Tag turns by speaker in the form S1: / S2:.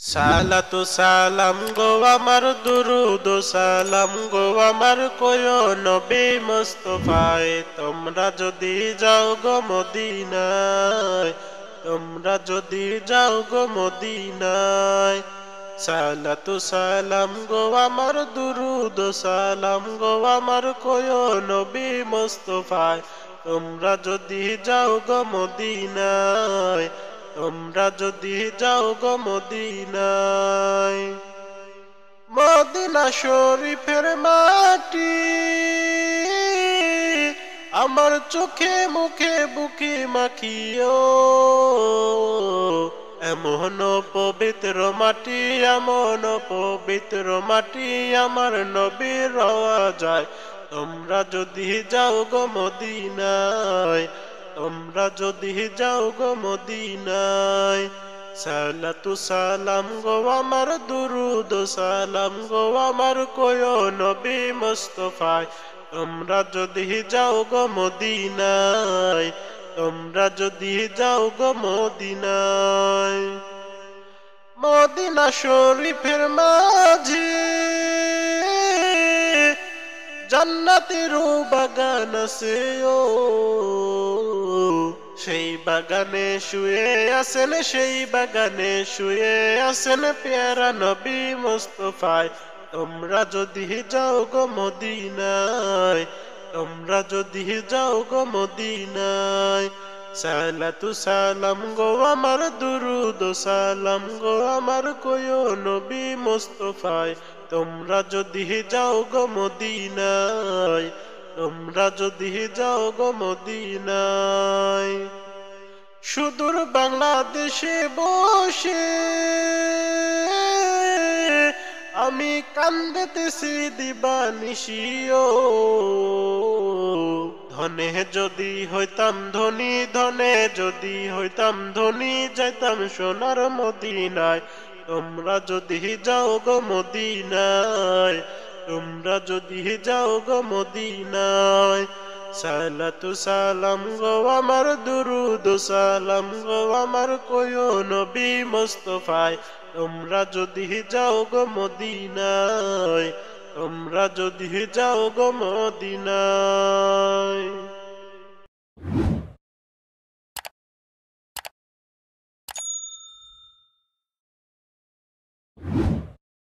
S1: সালাতু সালাম গো আমার দুরুদ সালাম গো আমার কোয় নবী মুস্তাফায়ে তোমরা যদি যাও গো মদিনায় তোমরা যদি যাও গো মদিনায় সালাতু সালাম গো আমার দুরুদ সালাম গো আমার কোয় নবী মুস্তাফায়ে তোমরা যদি যাও গো মদিনায় তোমরা যদি যাও গো মদিনায় মদিনা শরীফের মাটি আমার চোখে মুখে বুকে মাখিও এমন পবিত্র মাটি এমন পবিত্র মাটি আমার নবীর রওজায় তোমরা যদি যাও গো মদিনায় তোমরা যদি যাও গো মদিনায় সালাতু সালাম গো আমার দুরুদ সালাম গো আমার কোয় নবী মুস্তাফায়ে তোমরা যদি যাও গো মদিনায় তোমরা যদি যাও গো মদিনায় মদিনা শরীফের মাঝে জান্নাতের বাগান আছে ও সেই বাগানে শুয়ে আছেন সেই বাগানে শুয়ে আছেন পেয়ারা নবী মুস্তাফায়ে তোমরা যদি যাও গো মদিনায় তোমরা যদি যাও গো মদিনায় সালাতু সালাম গো আমার দুরুদ সালাম গো আমার কোয় নবী মুস্তাফায়ে তোমরা যদি যাও গো মদিনায় তোমরা যদি যাও গো মদিনায় সুদূর বাংলাদেশে বসে আমি কান্দিতেছি দিবানিশিও ধনে যদি হইতাম ধনী ধনে যদি হইতাম ধনী যাইতাম সোনার মদিনায় তোমরা যদি যাও গো মদিনায় তোমরা যদি যাও গো মদিনায় সালাতু সালাম গো আমার দুরুদ সালাম গো আমার কোয় নবী মুস্তাফায়ে তোমরা যদি যাও গো মদিনায় তোমরা যদি যাও গো মদিনায়।